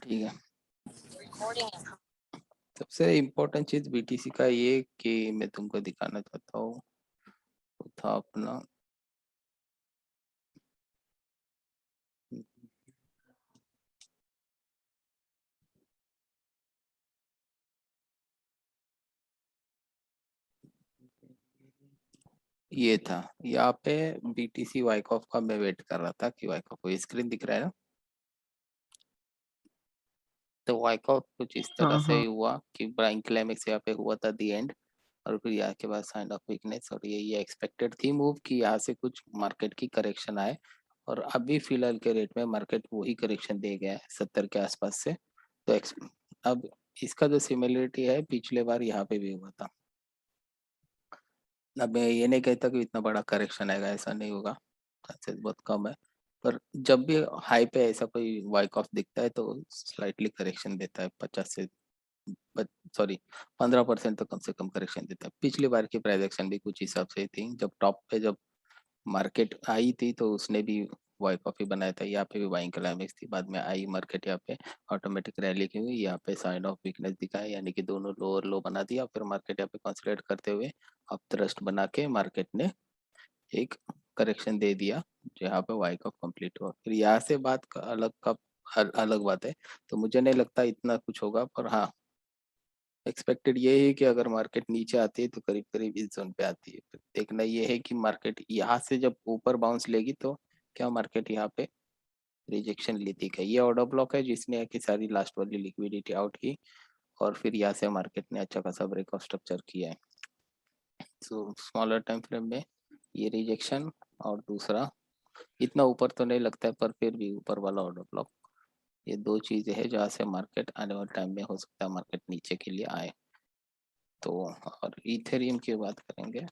ठीक है। सबसे इम्पोर्टेंट चीज बीटीसी का ये कि मैं तुमको दिखाना चाहता हूँ, वो था अपना ये था यहाँ पे बीटीसी वाइकॉफ का मैं वेट कर रहा था कि वाइकॉफ को स्क्रीन दिख रहा है ना। तो वाइकॉफ कुछ इस तरह हाँ से हाँ। हुआ कि ब्राइन क्लाइमेक्स यहाँ पे हुआ था दी एंड, और फिर यहाँ के बाद साइंड ऑफ वीकनेस, और ये एक्सपेक्टेड थी मूव कि यहाँ से कुछ मार्केट की करेक्शन आए, और अभी फिलहाल के रेट में मार्केट वही करेक्शन दे गया है 70 के आसपास से। तो अब इसका जो सिमिलरिटी है पिछले बार यहाँ पे भी हुआ था। अब मैं ये नहीं कहता कि इतना बड़ा करेक्शन आएगा, ऐसा नहीं होगा, चांसेस बहुत कम है। पर जब भी हाई पे ऐसा कोई वाइक ऑफ दिखता है तो स्लाइटली करेक्शन देता है, 50 से सॉरी 15% तो कम से कम करेक्शन देता है। पिछली बार की प्राइस एक्शन भी कुछ हिसाब से ही थी, जब टॉप पे जब मार्केट आई थी तो उसने भी वाई कॉफी बनाया था, यहाँ पे भी बाइंग क्लाइमेक्स थी, बाद में आई मार्केट यहाँ पे ऑटोमेटिक रैली की हुई, यहाँ पे साइन ऑफ वीकनेस दिखाया, यानी कि दोनों लोअर लो बना दिया, फिर मार्केट यहाँ पे कंसोलिडेट करते हुए अब थ्रस्ट बना के मार्केट ने एक करेक्शन दे दिया, जहाँ पे वाई कॉफ कंप्लीट हुआ। फिर यहाँ से बात का अलग बात है। तो मुझे नहीं लगता इतना कुछ होगा, पर हाँ एक्सपेक्टेड ये है कि अगर मार्केट नीचे आती है तो करीब करीब इस जोन पे आती है। फिर देखना ये है कि मार्केट यहाँ से जब ऊपर बाउंस लेगी तो क्या मार्केट यहाँ पे रिजेक्शन लेती है। ये ऑर्डर ब्लॉक है जिसने की सारी लास्ट वाली लिक्विडिटी आउट की, और फिर यहाँ से मार्केट ने अच्छा खासा ब्रेक ऑफ स्ट्रक्चर किया है। तो स्मॉलर टाइम फ्रेम में ये रिजेक्शन, और दूसरा इतना ऊपर तो नहीं लगता है पर फिर भी ऊपर वाला ऑर्डर ब्लॉक, ये दो चीजें हैं जहाँ से मार्केट आने वाले टाइम में हो सकता है मार्केट नीचे के लिए आए। तो और इथेरियम की बात करेंगे,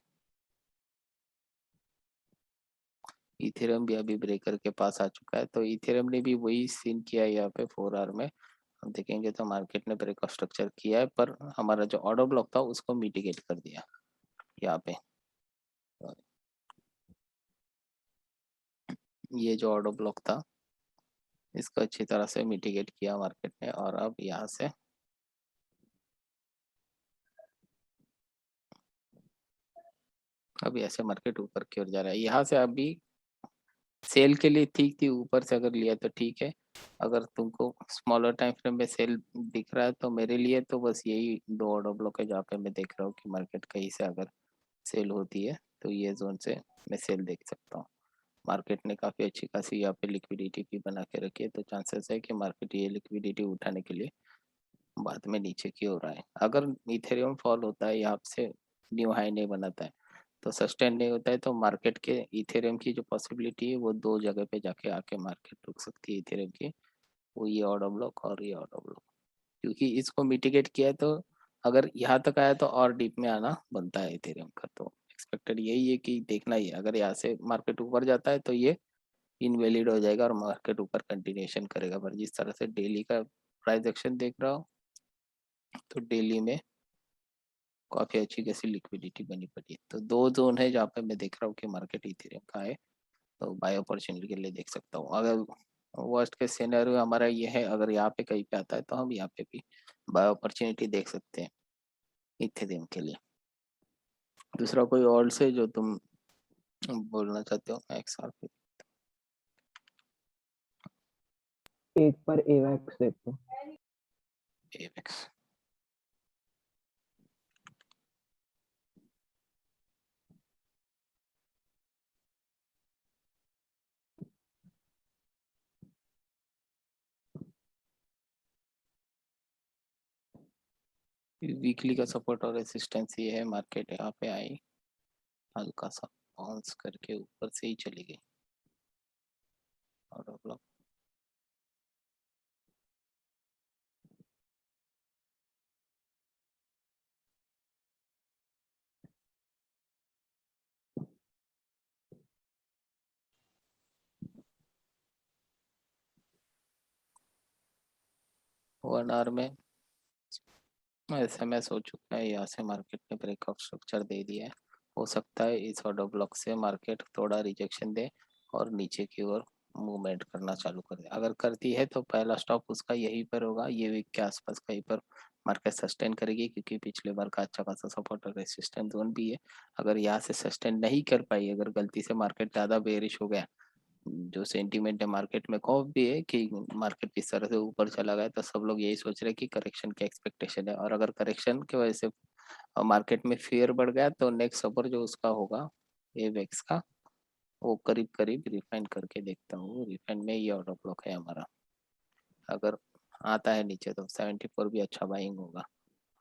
इथेरियम भी अभी ब्रेकर के पास आ चुका है, तो इथेरियम ने भी वही सीन किया है यहाँ पे 4 आवर में। हम देखेंगे तो मार्केट ने ब्रेक ऑफ स्ट्रक्चर किया है, पर हमारा जो ऑर्डर ब्लॉक था उसको मिटिगेट कर दिया यहाँ पे। ये जो ऑर्डर ब्लॉक था इसको अच्छी तरह से मिटिगेट किया मार्केट ने, और अब यहाँ से अब ऐसे मार्केट ऊपर की ओर जा रहा है। यहाँ से अभी सेल के लिए ठीक थी, ऊपर से अगर लिया तो ठीक है। अगर तुमको स्मॉलर टाइम फ्रेम में सेल दिख रहा है तो मेरे लिए तो बस यही दो ऑर्डर ब्लॉक है जहाँ पे मैं देख रहा हूँ कि मार्केट कहीं से अगर सेल होती है तो ये जोन से मैं सेल देख सकता हूँ। मार्केट ने काफी अच्छी खासी यहाँ पे लिक्विडिटी भी बना के रखी है, तो चांसेस है कि मार्केट ये लिक्विडिटी उठाने के लिए बाद में नीचे की ओर आए। अगर इथेरियम फॉल होता है यहाँ से, न्यू हाई नहीं बनाता है, तो सस्टेन नहीं होता है, तो मार्केट के इथेरियम की जो पॉसिबिलिटी है वो दो जगह पे जाके आके मार्केट रुक सकती है इथेरियम की, वो ये ऑर्डर ब्लॉक और ये ऑर्डर ब्लॉक। क्योंकि इसको मिटिगेट किया है तो अगर यहाँ तक आया तो और डीप में आना बनता है इथेरियम का। तो एक्सपेक्टेड यही है कि देखना ही है, अगर यहाँ से मार्केट ऊपर जाता है तो ये इनवैलिड हो जाएगा और मार्केट ऊपर कंटिन्यूएशन करेगा। पर जिस तरह से डेली का प्राइस एक्शन देख रहा हूँ तो डेली में काफी अच्छी खासी लिक्विडिटी बनी पड़ी है। तो दो जोन है जहाँ पे मैं देख रहा हूँ कि मार्केट इथेरियम का है, तो बाय अपॉर्चुनिटी के लिए देख सकता हूँ। अगर वर्स्ट के सिनेरियो हमारा ये है, अगर यहाँ पे कहीं पे आता है तो हम यहाँ पे भी बाय अपॉर्चुनिटी देख सकते हैं इथेरियम के लिए। दूसरा कोई और से जो तुम बोलना चाहते हो एक्सआर पे? एक पर एवैक्स देखो। एवेक्स वीकली का सपोर्ट और रेसिस्टेंस ये है, मार्केट यहाँ पे आई, हल्का सा बाउंस करके ऊपर से ही चली गई और 1 आवर में एसएमएस हो चुका है, यहाँ से मार्केट ने ब्रेकआउट स्ट्रक्चर दे दिया है। हो सकता है इस ऑर्डर ब्लॉक से मार्केट थोड़ा रिजेक्शन दे और नीचे की ओर मूवमेंट करना चालू कर दे। अगर करती है तो पहला स्टॉप उसका यहीं पर होगा, ये वीक के आसपास कहीं पर मार्केट सस्टेन करेगी, क्योंकि पिछले बार का अच्छा खासा सपोर्ट और रेसिस्टेंस जोन भी है। अगर यहाँ से सस्टेन नहीं कर पाई, अगर गलती से मार्केट ज़्यादा बेरिश हो गया, जो सेंटीमेंट है मार्केट में, खौफ भी है कि मार्केट किस तरह से ऊपर चला गया, तो सब लोग यही सोच रहे हैं कि करेक्शन की एक्सपेक्टेशन है। और अगर करेक्शन की वजह से मार्केट में फियर बढ़ गया तो नेक्स्ट सपोर्ट जो उसका होगा एवेक्स का, वो करीब करीब रिफाइन करके देखता हूँ। रिफाइन में ये ऑर्डर ब्लॉक है हमारा, अगर आता है नीचे तो 74 भी अच्छा बाइंग होगा।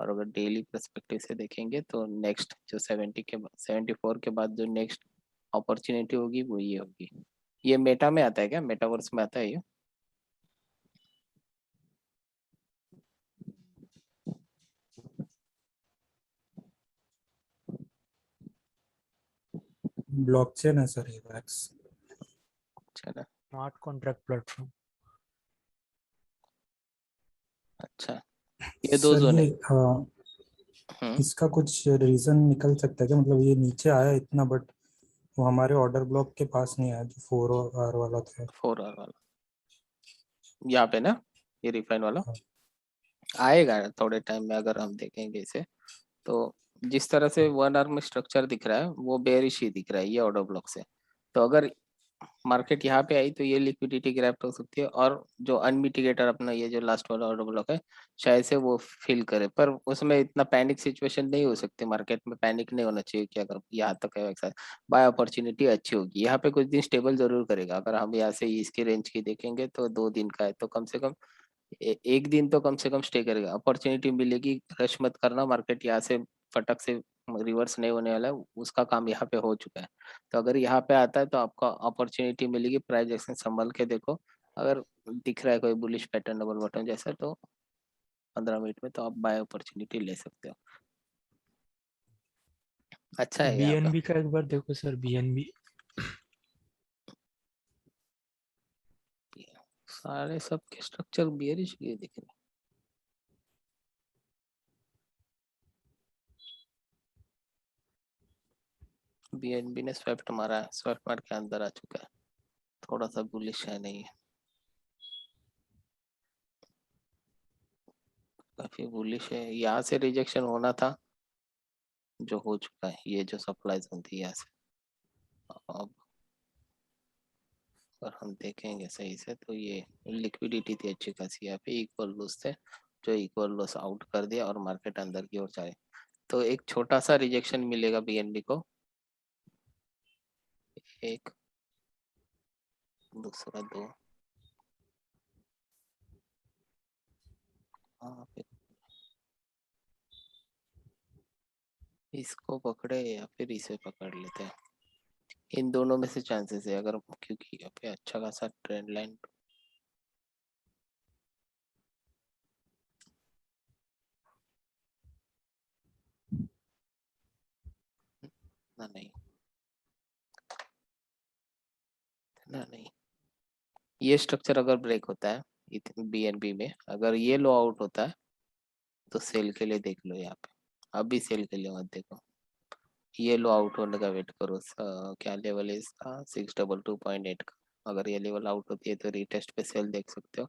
और अगर डेली पर्सपेक्टिव से देखेंगे तो नेक्स्ट जो 74 के बाद जो नेक्स्ट अपॉर्चुनिटी होगी वो ये होगी। ये मेटा में आता है क्या, मेटावर्स में आता है ये? ब्लॉकचेन है सर एवैक्स। अच्छा ना, स्मार्ट कॉन्ट्रैक्ट प्लेटफॉर्म। अच्छा ये दो सर जोन ये है। इसका कुछ रीजन निकल सकता है क्या, मतलब ये नीचे आया इतना बट वो हमारे ऑर्डर ब्लॉक के पास नहीं आया जो 4 आवर वाला था। 4 आवर वाला यहाँ पे ना, ये रिफाइन वाला हाँ। आएगा थोड़े टाइम में। अगर हम देखेंगे इसे तो जिस तरह से 1 आवर में स्ट्रक्चर दिख रहा है वो बेरिश ही दिख रहा है ये ऑर्डर ब्लॉक से। तो अगर मार्केट यहाँ पे आई तो ये लिक्विडिटी ग्रैब हो सकती है, और जो अनमिटिगेटर अपना ये जो लास्ट वाला ऑर्डर ब्लॉक है शायद से वो फिल करे, पर उसमें इतना पैनिक सिचुएशन नहीं हो सकती। मार्केट में पैनिक नहीं होना चाहिए कि अगर यहाँ तक है वैसा, बाय अपॉर्चुनिटी अच्छी होगी। यहाँ पे कुछ दिन स्टेबल जरूर करेगा। अगर हम यहाँ से इसकी रेंज की देखेंगे तो 2 दिन का है, तो कम से कम एक दिन तो कम से कम स्टे करेगा। अपॉर्चुनिटी मिलेगी, रश मत करना, मार्केट यहाँ से फटक से रिवर्स नहीं होने वाला है, उसका काम यहाँ पे हो चुका है। तो अगर यहाँ पे आता है तो आपको अपॉर्चुनिटी मिलेगी, प्राइस एक्शन संभल के देखो। अगर दिख रहा है कोई बुलिश पैटर्न डबल बॉटम जैसा तो 15 मिनट में तो आप बाय अपॉर्चुनिटी ले सकते हो। अच्छा है यहाँ पे। बीएनबी का एक बार देखो सर, बीएनबी। सारे सबके स्ट्रक्चर बियरिश ये दिख रहे हैं। बीएनबी ने स्वेप्ट मारा है, स्वेप्ट मार के अंदर आ चुका है, थोड़ा सा बुलिश है नहीं है, काफी बुलिश है। यहाँ से रिजेक्शन होना था जो हो चुका है, ये जो सप्लाई जोन थी यहाँ से। अब अगर हम देखेंगे सही से तो ये लिक्विडिटी थी अच्छी खासी, यहाँ पे इक्वल लॉस थे जो इक्वल लॉस आउट कर दिया और मार्केट अंदर की ओर जाए। तो एक छोटा सा रिजेक्शन मिलेगा बीएनबी को, एक दूसरा दो, हाँ फिर इसको पकड़े या फिर इसे पकड़ लेते हैं। इन दोनों में से चांसेस है, अगर क्योंकि यहाँ पे अच्छा खासा ट्रेंड लाइन ना, नहीं ना, नहीं ये स्ट्रक्चर अगर ब्रेक होता है बीएनबी में, अगर ये लो आउट होता है तो सेल के लिए देख लो यहाँ पे। अभी सेल के लिए मत देखो, ये लो आउट होने का वेट करो। क्या लेवल है इसका, 622.8 का। अगर ये लेवल आउट होती है तो रीटेस्ट पे सेल देख सकते हो।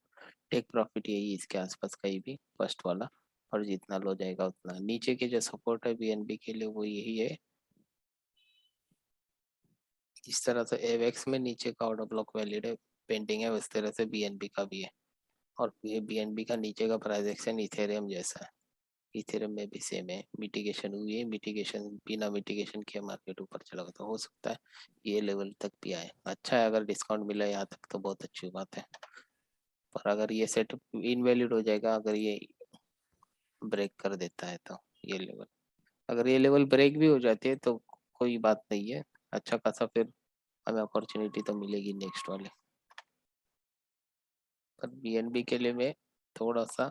टेक प्रॉफिट यही इसके आसपास कहीं भी फर्स्ट वाला, और जितना लो जाएगा उतना। नीचे के जो सपोर्ट है बीएनबी के लिए वो यही है। इस तरह से एवेक्स में नीचे का ऑर्डर ब्लॉक वैलिड है, पेंडिंग है, उस तरह से बीएनबी का भी है। और ये बीएनबी का नीचे का प्राइस एक्शन इथेरियम जैसा है, इथेरियम में भी सेम है। मिटिगेशन हुई है, मिटिगेशन बिना मिटिगेशन के मार्केट ऊपर चला गया, तो हो सकता है ये लेवल तक भी आए। अच्छा है, अगर डिस्काउंट मिला यहाँ तक तो बहुत अच्छी बात है। पर अगर ये सेट इनवैलिड हो जाएगा अगर ये ब्रेक कर देता है तो ये लेवल, अगर ये लेवल ब्रेक भी हो जाती है तो कोई बात नहीं है, अच्छा खासा फिर हमें अपॉर्चुनिटी तो मिलेगी नेक्स्ट वाले। पर बीएनबी के लिए मैं थोड़ा सा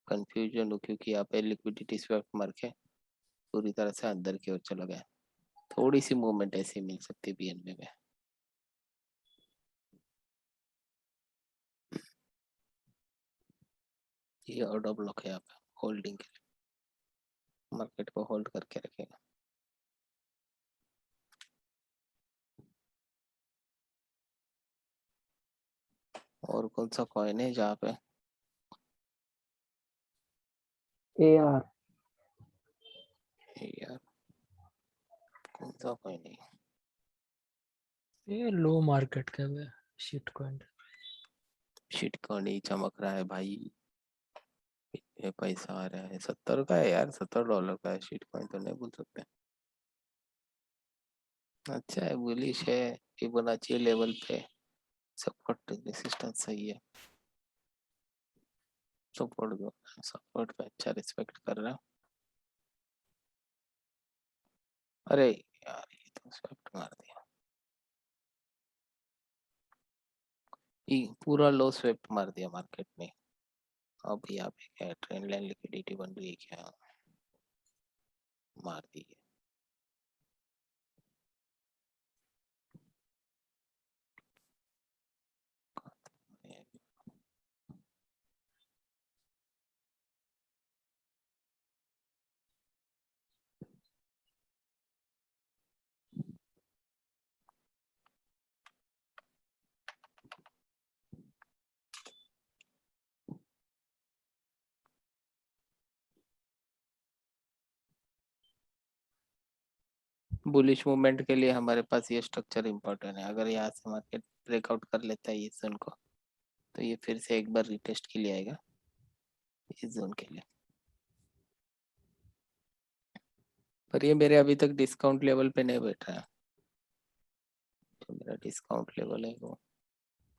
कंफ्यूजन हूँ, क्योंकि यहाँ पे लिक्विडिटी स्वैप मार के पूरी तरह से अंदर की ओर चला गया। थोड़ी सी मूवमेंट ऐसी मिल सकती है बीएनबी में। ये ऑर्डर ब्लॉक है यहाँ पे होल्डिंग के लिए, मार्केट को होल्ड करके रखेगा। और कौन सा कॉइन है जहाँ पे AR यार, कौन सा कॉइन है? ये लो मार्केट का है शिट कॉइन। शिट कॉइन ही चमक रहा है भाई, ये पैसा आ रहा है। 70 का है यार, $70 का है। शिट कॉइन तो नहीं बोल सकते। अच्छा है, बुलिश है, फिबोनाची लेवल पे सपोर्ट रेसिस्टेंस सही है। सपोर्ट पे अच्छा रिस्पेक्ट कर रहा है। अरे यार, ये तो स्वेप्ट मार दिया। ये पूरा लो स्वेप्ट मार दिया मार्केट में। अब यहाँ पे क्या ट्रेंड लाइन लिक्विडिटी बन रही है क्या? मार दी है। बुलिश मूवमेंट के लिए हमारे पास ये स्ट्रक्चर इम्पोर्टेंट है। अगर यहाँ से मार्केट ब्रेकआउट कर लेता है इस जोन को, तो ये फिर से एक बार रिटेस्ट के लिए आएगा इस जोन के लिए। पर ये मेरे अभी तक डिस्काउंट लेवल पे नहीं बैठ रहा है। तो मेरा डिस्काउंट लेवल है वो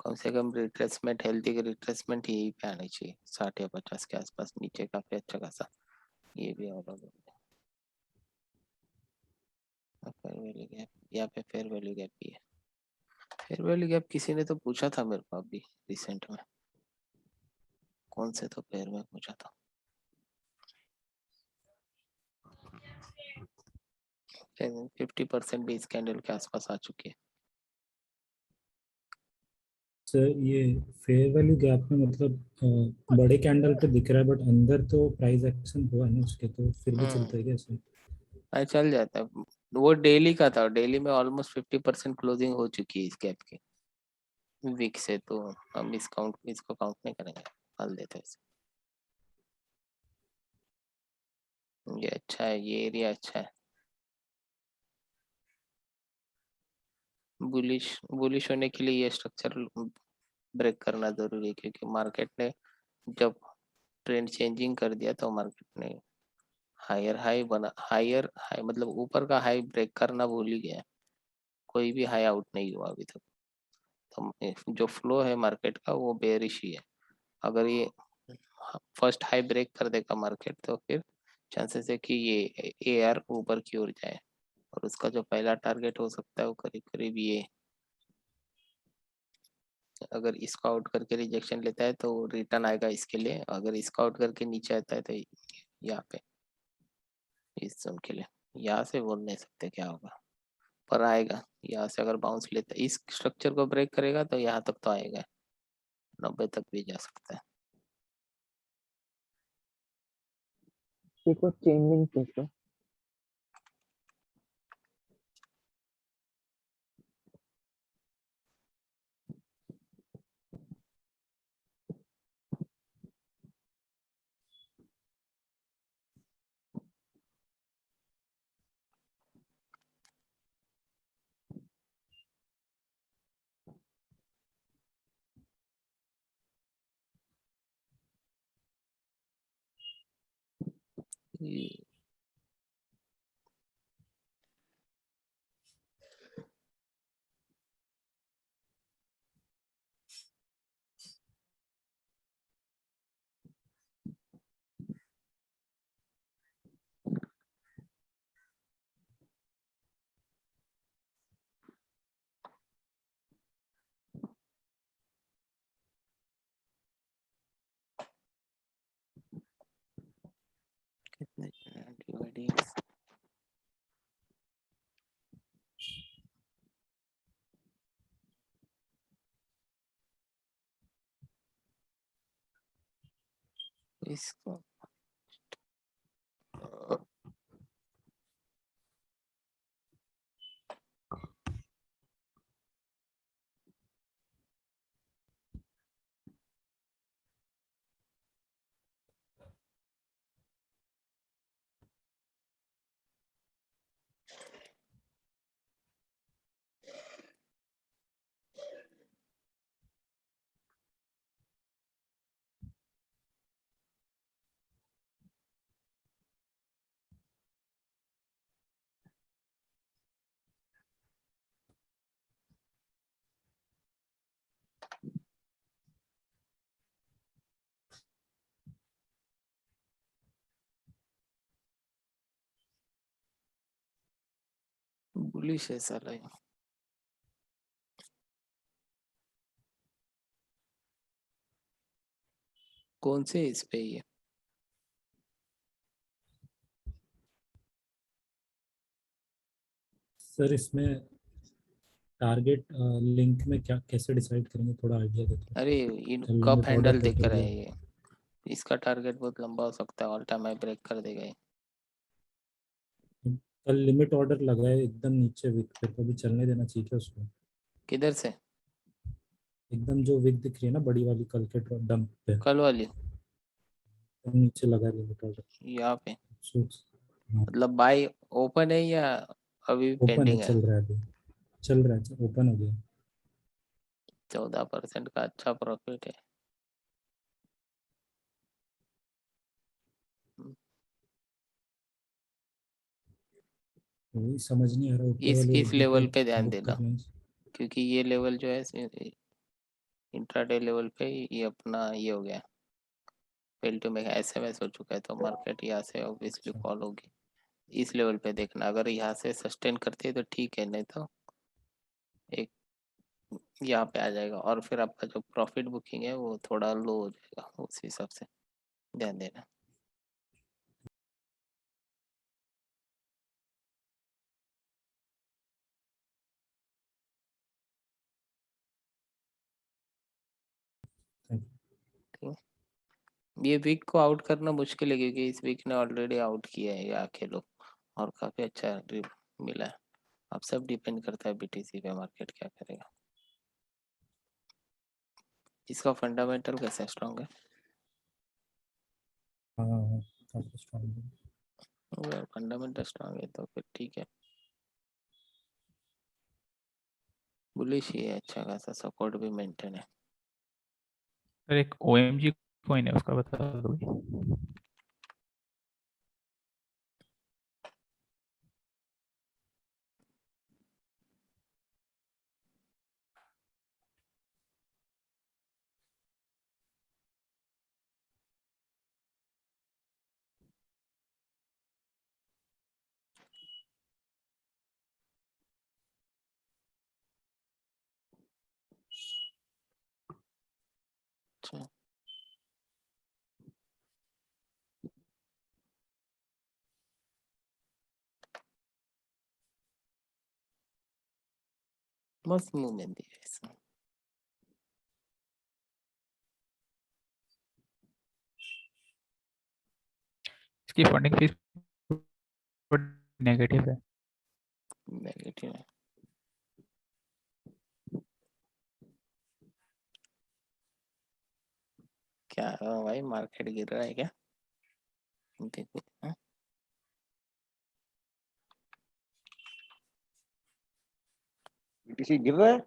कम से कम रिट्रेसमेंट, हेल्थी रिट्रेसमेंट यही पे आनी चाहिए, 60 या 50 के आसपास। नीचे काफी अच्छा खासा ये भी और फेयर वैल्यू गैप, यहाँ पे फेयर वैल्यू गैप भी है। फेयर वैल्यू गैप किसी ने तो पूछा था मेरे को अभी रिसेंट में। कौन से तो पेयर में पूछा था। 50% भी इस कैंडल के आसपास आ चुकी है। सर ये फेयर वैल्यू गैप में मतलब बड़े कैंडल पे दिख रहा है, बट अंदर तो प्राइस एक्शन हुआ ना उसके, तो फिर भी चलता है क्या सर? चल जाता है। वो डेली का था, डेली में ऑलमोस्ट 50% क्लोजिंग हो चुकी है इस गैप की। वीक से तो हम इसको काउंट नहीं करेंगे, हल देते हैं इसे। ये अच्छा है, ये एरिया अच्छा है। बुलिश होने के लिए ये स्ट्रक्चर ब्रेक करना जरूरी है, क्योंकि मार्केट ने जब ट्रेंड चेंजिंग कर दिया तो मार्केट ने हायर हाई मतलब ऊपर का हाई ब्रेक करना भूल ही गया। कोई भी हाई आउट नहीं हुआ अभी तक। तो जो फ्लो है मार्केट का वो बेरिश ही है। अगर ये फर्स्ट हाई ब्रेक कर देगा मार्केट, तो फिर चांसेस है कि ये एआर ऊपर की ओर जाए, और उसका जो पहला टारगेट हो सकता है वो करीब करीब ये। अगर इसको आउट करके रिजेक्शन लेता है तो रिटर्न आएगा इसके लिए। अगर इसको आउट करके नीचे आता है तो यहाँ पे इस जोन के लिए। यहाँ से बोल नहीं सकते क्या होगा, पर आएगा। यहाँ से अगर बाउंस लेता है, इस स्ट्रक्चर को ब्रेक करेगा तो यहाँ तक तो आएगा, 90 तक भी जा सकता है। देखो चेंजिंग देखो। ये कितने डिवाइडिंग इसको बुलिश है साला ये। कौन से इस पे ये? सर इसमें टारगेट लिंक में क्या कैसे डिसाइड करेंगे, थोड़ा आइडिया देते अरे in cup limit handle order दिख करके रहा है भी। ये, इसका टारगेट बहुत लंबा हो सकता है, ऑल टाइम हाई ब्रेक कर देगा ये। कल लिमिट ऑर्डर लगाए एकदम नीचे विक पे, कभी चलने देना चाहिए क्या उसको? किधर से? एकदम जो विक दिख रही है ना बड़ी वाली, कल के डंप पे कल वाली? एकदम नीचे लगा लिमिट ऑर्डर। यहाँ पे सूट्स हाँ, मतलब बाय ओपन है या अभी भी ओपन है, पेंडिंग है? चल रहा है अभी, चल रहा है, ओपन हो गया। 14% का अच्छा प्रॉफिट है। वही समझ नहीं आ रहा ऊपर वाले इस विक पे लेवल पे ध्यान बुक देना, करना है। क्योंकि ये लेवल जो है इंट्राडे लेवल पे ये अपना ये हो गया, फेल टू मेक एसएमएस हो चुका है, तो मार्केट यहाँ से ऑब्वियसली अच्छा, फॉल होगी। इस लेवल पे देखना, अगर यहाँ से सस्टेन करती है तो ठीक है, नहीं तो एक यहाँ पे आ जाएगा, और फिर आपका जो प्रॉफिट बुकिंग है वो थोड़ा लो हो जाएगा, उस हिसाब से ध्यान देना। थैंक ठीक है? ये वीक को आउट करना मुश्किल है, क्योंकि इस वीक ने ऑलरेडी आउट किया है ये आके लोग, और काफी अच्छा मिला है। अब सब डिपेंड करता है बीटीसी पे मार्केट क्या करेगा। इसका फंडामेंटल कैसा स्ट्रॉन्ग है? हाँ हाँ, काफी स्ट्रांग है। अगर फंडामेंटल स्ट्रॉन्ग है तो फिर ठीक है, बुलिश ही है, अच्छा खासा सपोर्ट भी मेंटेन है। सर एक OMG कॉइन है, उसका बता दो। अच्छा, मस्त मूवमेंट दिया है इसमें। इसकी फंडिंग फीस नेगेटिव है। नेगेटिव है। क्या भाई, मार्केट गिर रहा है क्या? देखो हाँ? बीटीसी गिर रहा है।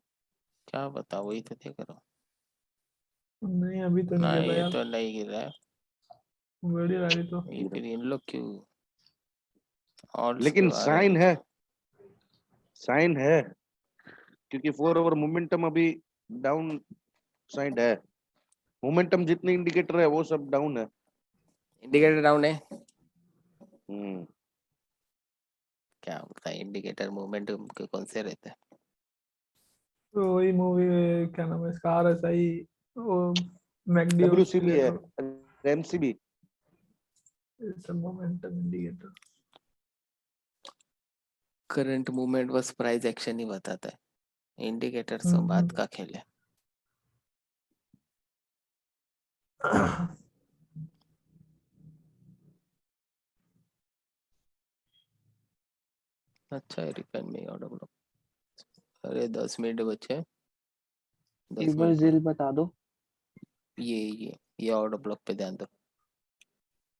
क्या बता, वही तो देख रहा नहीं अभी तो हूँ नहीं ना, गिर रहा ये यार, तो नहीं गिर रहा है। बड़ी रही तो। ये फिर इन लोग क्यों ऑड्स लेकिन क्यों आ रहे हैं? साइन है क्योंकि 4 आवर मोमेंटम अभी डाउन साइड है। मोमेंटम जितने इंडिकेटर है वो सब डाउन है। इंडिकेटर डाउन है? हम्म क्या होता है इंडिकेटर मूवमेंट के कौन से रहते हैं? तो वही मूवी, क्या नाम है इसका, RSI, वो मैकडी डब्ल्यूसीबी है, oscillator, MCB. It's a momentum indicator. Current movement बस प्राइस एक्शन ही बताता है, इंडिकेटर सब बात का खेल है। अच्छा है, रिफाइन में ऑर्डर ब्लॉक। अरे 10 मिनट बचे, 10 एक बार मिनट में जिल बता दो। ये ऑर्डर ब्लॉक पे ध्यान दो,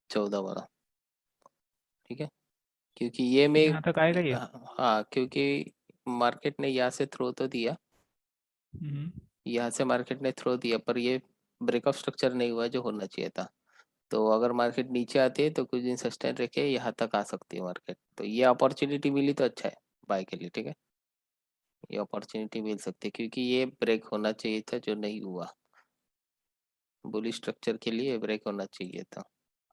14 वाला। ठीक है, क्योंकि ये में यहाँ तक आएगा ये। हाँ, क्योंकि मार्केट ने यहाँ से थ्रो तो दिया, हम्म। यहाँ से मार्केट ने थ्रो दिया, पर ये ब्रेकआउट स्ट्रक्चर नहीं हुआ जो होना चाहिए था। तो अगर मार्केट नीचे आती है तो कुछ दिन सस्टेन रखे यहाँ तक आ सकती है मार्केट, तो ये अपॉर्चुनिटी मिली तो अच्छा है बाय के लिए। ठीक है, ये अपॉर्चुनिटी मिल सकती है, क्योंकि ये ब्रेक होना चाहिए था जो नहीं हुआ, बुलिश स्ट्रक्चर के लिए ब्रेक होना चाहिए था।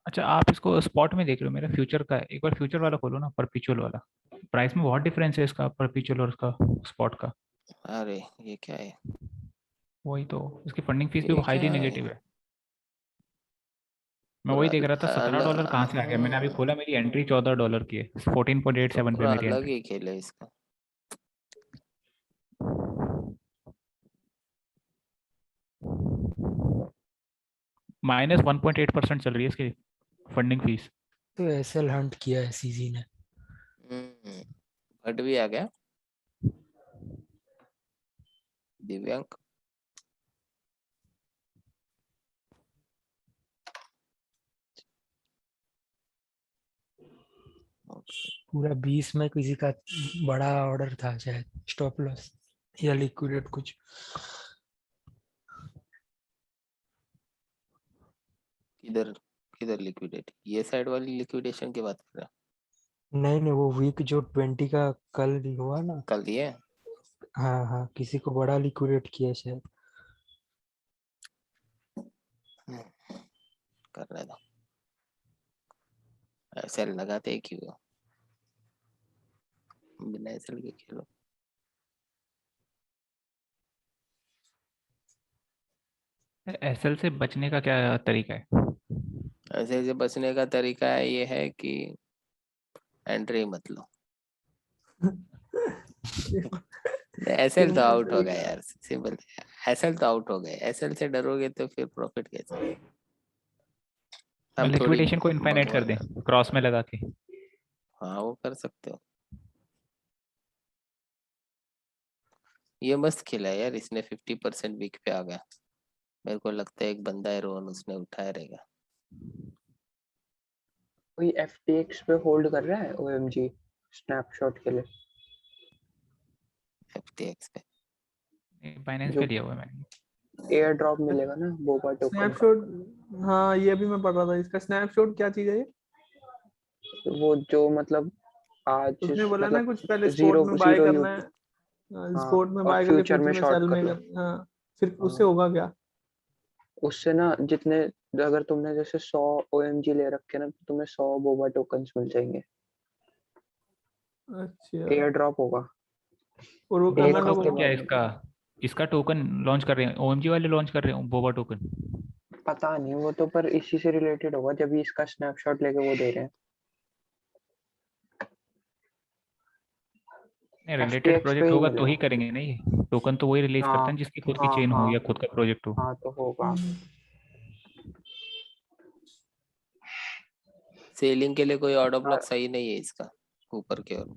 अच्छा आप इसको स्पॉट में देख रहे हो, मेरा फ्यूचर का है, एक बार फ्यूचर वाला खोलो ना, परपेचुअल वाला। प्राइस में बहुत डिफरेंस है इसका परपेचुअल और इसका स्पॉट का। अरे ये क्या है, वही तो, इसकी फंडिंग फीस भी ये हाईली क्या है नेगेटिव है। मैं वही पूरा देख रहा था $17 कहाँ से आ गया। मैंने अभी खोला, मेरी एंट्री $14 की है, तो 14.87 पे पूरा मेरी अलग एंट्री। ही खेल है इसका। -1.8% चल रही है इसकी फंडिंग फीस। तो एसएल हंट किया है सीजी ने। भट भी आ गया दिव्यांक। पूरा 20 में किसी का बड़ा ऑर्डर था शायद, स्टॉप लॉस या लिक्विडेट कुछ। किधर किधर लिक्विडेट, ये साइड वाली लिक्विडेशन की बात कर रहा नहीं नहीं, वो वीक जो 20 का कल हुआ ना। कल दिए हाँ हाँ, किसी को बड़ा लिक्विडेट किया शायद। कर रहे था, ऐसे लगाते क्यों, बिना ऐसे के खेलो। एसएल से बचने का क्या तरीका है? ऐसे बचने का तरीका है ये है कि एंट्री मत लो। एसएल तो आउट हो गया यार, सिंपल। एसएल तो आउट हो गए, एसएल से डरोगे तो फिर प्रॉफिट कैसे। हम थोड़ी लिक्विडेशन को इनफाइनाइट कर दें क्रॉस में लगा के। हाँ वो कर सकते हो। ये मस्त खेला है यार इसने, 50% वीक पे आ गया। मेरे को लगता है एक बंदा है रोहन, उसने उठाया रहेगा। कोई FTX पे होल्ड कर रहा है OMG स्नैपशॉट के लिए? FTX पे बाइनेंस जो पे लिया हुआ है मैंने। एयर ड्रॉप मिलेगा ना बोबा टोकन का, स्नैपशॉट, हाँ ये भी मैं पढ़ रहा था। इसका स्नैपशॉट क्या चीज है ये? वो जो मतलब आज उसने बोला ना मतलब कुछ पहले स्पोर्ट जीरो में बाय जीरो करना यूटी। है, हाँ, स्पोर्ट में और बाय कर ले, फ्यूचर फ्यूचर में में शॉर्ट सेल कर में लो। कर। हाँ, फिर हाँ, उससे होगा क्या? उससे ना जितने, अगर तुमने जैसे 100 OMG ले रखे ना तो तुम्हें 100 बोबा टोकन्स मिल जाएंगे। अच्छा, एयर ड्रॉप होगा और वो एक करना बोबा कब हफ्ते टोकन होगा? क्या है बाद में। इसका? इसका टोकन लॉन्च कर रहे हैं, ओएमजी वाले लॉन्च कर रहे हैं बोबा टोकन। पता नहीं वो तो, पर इसी से रिलेटेड होगा जब भी इसका स्नैपशॉट लेके वो दे रहे हैं। नहीं, रिलेटेड FTX पे प्रोजेक्ट ही होगा तो ही मिलेगा। करेंगे ना ये। टोकन तो वही रिलीज हाँ करते हैं जिसकी खुद की हाँ चेन हो हाँ या खुद का प्रोजेक्ट हो। हाँ, तो होगा। सेलिंग के लिए कोई ऑर्डर ब्लॉक सही नहीं है इसका, ऊपर की ओर।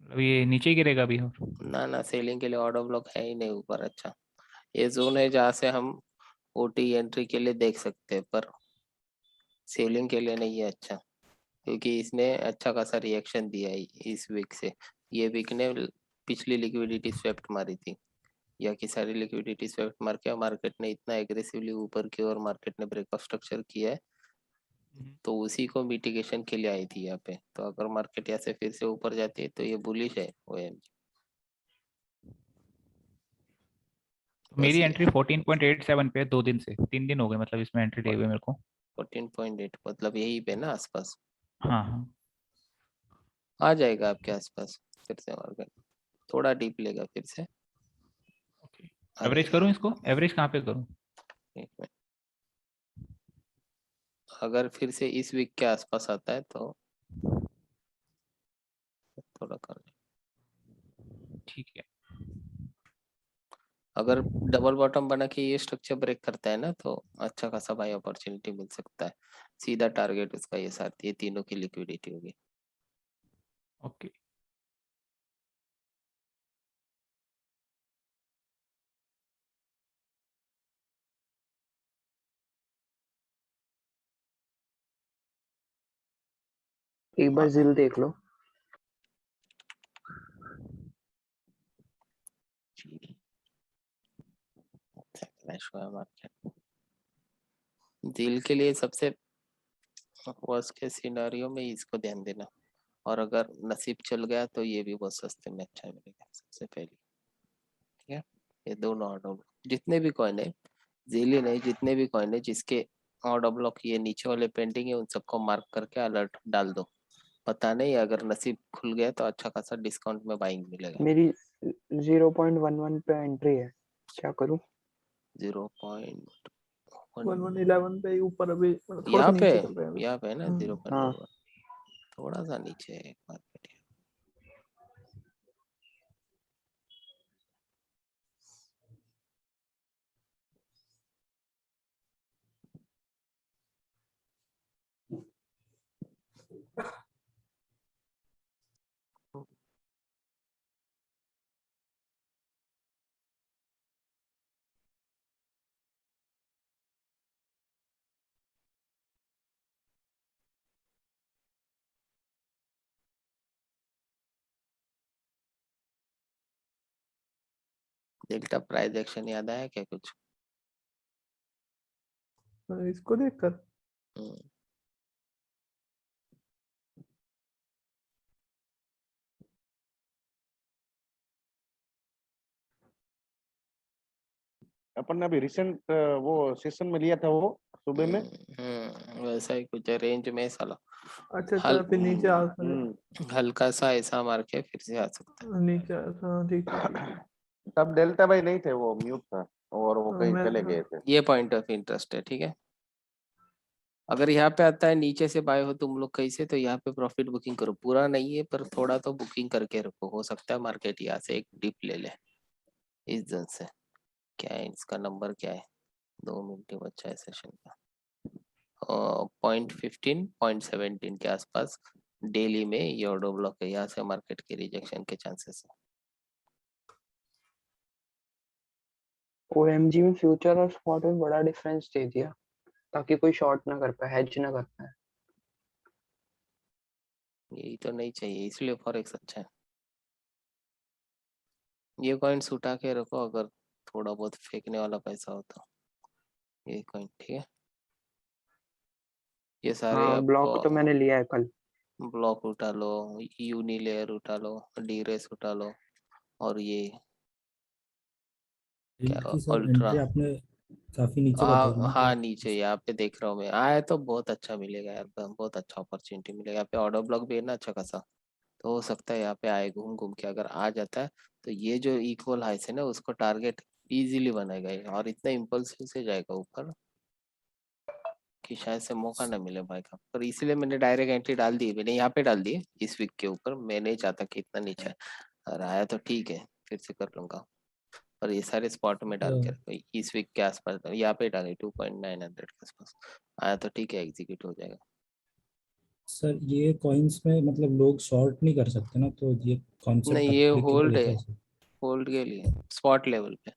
अब ये नीचे ही गिरेगा अभी और। ना सेलिंग के लिए ऑर्डर ब्लॉक है ही नहीं ऊपर। अच्छा ये जोन है जहाँ से हम ओटी एंट्री के लिए देख सकते हैं, पर सेलिंग के लिए नहीं है। अच्छा क्योंकि इसने अच्छा खासा रिएक्शन दिया है इस वीक से। ये वीक ने पिछली लिक्विडिटी स्वेप्ट मारी थी, या की सारी लिक्विडिटी स्वेप्ट मार के मार्केट ने इतना एग्रेसिवली ऊपर की ओर मार्केट ने ब्रेकआउट स्ट्रक्चर किया है, तो उसी को मिटिगेशन के लिए आई थी यहाँ पे। तो अगर मार्केट यहाँ से फिर से ऊपर जाती है तो ये बुलिश है OMG। मेरी बस ये एंट्री 14.87 पे है 2 दिन से, 3 दिन हो गए मतलब इसमें एंट्री लिए हुए मेरे को। 14.8 मतलब यही पे ना आसपास, हाँ हाँ। आ जाएगा आपके आसपास फिर से मार्केट। थोड़ा डीप लेगा फिर से, आ एवरेज जाएगा। करूँ इसको? एवरेज कहाँ पे करूँ? एक मिनट, अगर फिर से इस वीक के आसपास आता है तो थोड़ा कर, ठीक है। अगर डबल बॉटम बना के ये स्ट्रक्चर ब्रेक करता है ना तो अच्छा खासा बाय अपॉर्चुनिटी मिल सकता है। सीधा टारगेट उसका ये साथ, ये तीनों की लिक्विडिटी होगी। ओके। एक बार जिल देख लो। दिल के लिए सबसे वर्स्ट के सिनेरियो में इसको ध्यान देना, और अगर नसीब चल गया तो ये भी बहुत सस्ते में अच्छा मिलेगा सबसे पहले। ठीक है, ये दोनों ऑर्डर जितने भी कॉइन है, जीली नहीं, जितने भी कॉइन है जिसके ऑर्डर ब्लॉक ये नीचे वाले पेंडिंग है, उन सबको मार्क करके अलर्ट डाल दो। पता नहीं, अगर नसीब खुल गया तो अच्छा खासा डिस्काउंट में बाइंग मिलेगा। मेरी 0.11 पे एंट्री है, क्या करूं? 0.1 11 पे ही ऊपर अभी थोड़ा सा यहाँ पे नीचे चल रहे हैं अभी। यहाँ पे है ना हम्म, 0.1 थोड़ा सा नीचे है एक बार। डेल्टा प्राइस एक्शन याद आया क्या कुछ? इसको देखकर हम्म, अपन ने अभी रिसेंट वो सेशन में लिया था वो सुबह में। वैसा ही कुछ रेंज में साला अच्छा हल फिर नीचे आ सकता हल्का सा ऐसा मार के फिर से आ सकता है। है, नीचे हाँ ठीक है ठीक है। तब डेल्टा भाई नहीं थे, वो म्यूट था और वो कहीं मैं चले गए थे। ये पॉइंट ऑफ इंटरेस्ट है, ठीक है। अगर यहाँ पे आता है नीचे से बाय हो तुम लोग कहीं से, तो यहाँ पे प्रॉफिट बुकिंग करो, पूरा नहीं है पर थोड़ा तो बुकिंग करके रखो, हो सकता है मार्केट यहाँ से एक डिप ले ले इस जन से। क्या है इसका नंबर, क्या है? 2 मिनट ही बचा है सेशन का। 0.15 0.17 के आसपास डेली में ये ऑर्डर ब्लॉक है, यहाँ से मार्केट के रिजेक्शन के चांसेस है। ओएमजी में फ्यूचर और स्पॉट में बड़ा डिफरेंस दे दिया ताकि कोई शॉर्ट ना कर पाए, हेज ना कर पाए। यही तो नहीं चाहिए, इसलिए फॉरेक्स अच्छा है। ये कॉइन्स उठा के रखो, अगर थोड़ा बहुत फेंकने वाला पैसा हो तो ये कॉइन ठीक है। ये सारे हाँ ब्लॉक तो मैंने लिया है कल। ब्लॉक उठा लो, यूनिलेयर उठा लो, डीरेस उठा लो, और ये क्या की सर अल्ट्रा। एंट्री आपने काफी नीचे बताई थी ना, हाँ तो नीचे यहाँ पे देख रहा हूँ मैं, आया तो बहुत अच्छा मिलेगा यार, बहुत अच्छा अपॉर्चुनिटी मिलेगा यहाँ पे। ऑर्डर ब्लॉक भी है ना अच्छा खासा, तो हो सकता है यहाँ पे आए घूम घूम के, अगर आ जाता है तो ये जो इक्वल हाई से ना उसको टारगेट इजीली बनेगा ये, और इतना इम्पल्सिव से जाएगा ऊपर कि शायद से मौका ना मिले भाई का। पर इसलिए मैंने डायरेक्ट एंट्री डाल दी, मैंने यहाँ पे डाल दी इस वीक के ऊपर। मैं नहीं चाहता कि इतना नीचे और आया तो ठीक है, फिर से कर लूंगा। और ये सारे स्पॉट में डाल के रखो इस वीक के आसपास, यहाँ पे डाले 2.900 के आसपास, आया तो ठीक है एग्जीक्यूट हो जाएगा। सर ये कॉइन्स में मतलब लोग शॉर्ट नहीं कर सकते ना, तो ये कॉन्सेप्ट नहीं ये एप्लीकेबल होल्ड है है, क्या सर? होल्ड के लिए स्पॉट लेवल पे।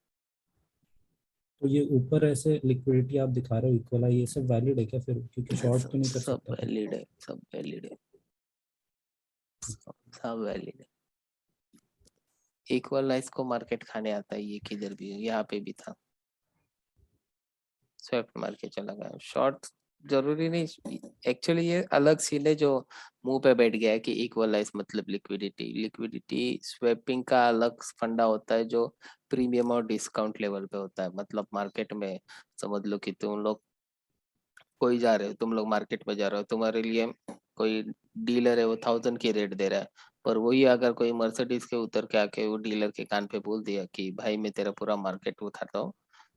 तो ये ऊपर ऐसे लिक्विडिटी आप दिखा रहे हो इक्वल है, ये सब वैलिड है क्या फिर? क्योंकि शॉर्ट तो नहीं कर सब सकता फिर। वैलिड है, सब वैलिड है, सब वैलिड है। इक्वलाइज को मार्केट खाने आता है, ये किधर भी यहाँ पे भी था, स्वेप्ट मार के चला गया। शॉर्ट जरूरी नहीं, एक्चुअली ये अलग सीन है जो मुंह पे बैठ गया है कि इक्वलाइज मतलब लिक्विडिटी। लिक्विडिटी स्वेपिंग का अलग फंडा होता है जो प्रीमियम और डिस्काउंट लेवल पे होता है। मतलब मार्केट में समझ लो कि तुम लोग कोई जा रहे हो, तुम लोग मार्केट में जा रहे हो, तुम्हारे लिए कोई डीलर है वो 1000 की रेट दे रहा है, पर वही अगर कोई मर्सिडीज के उतर के आके वो डीलर के कान पे बोल दिया कि भाई मैं तेरा पूरा मार्केट उठाता हूँ,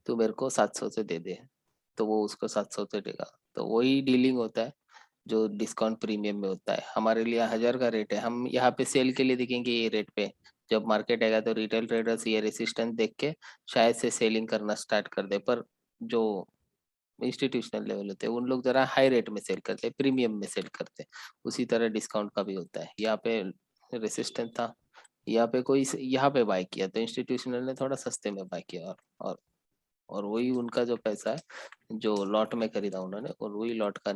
तो मेरे को 700 से दे दे, तो वो उसको 700 से देगा। तो वही डीलिंग होता है जो डिस्काउंट प्रीमियम में होता है। हमारे लिए 1000 का रेट है, हम यहाँ पे सेल के लिए दिखेंगे ये रेट पे, जब मार्केट आएगा तो रिटेल ट्रेडर्स ये रेसिस्टेंस देख के शायद से सेलिंग करना स्टार्ट कर दे। पर जो इंस्टीट्यूशनल लेवल होते हैं उन लोग जरा हाई रेट में सेल करते हैं, प्रीमियम में सेल करते हैं। उसी तरह डिस्काउंट का भी होता है। यहाँ पे रेसिस्टेंट था, यहाँ पे कोई यहाँ पे बाय किया तो इंस्टीट्यूशनल ने थोड़ा सस्ते में बाय किया, और वही उनका जो पैसा है जो लॉट में खरीदा उन्होंने, और वही लॉट का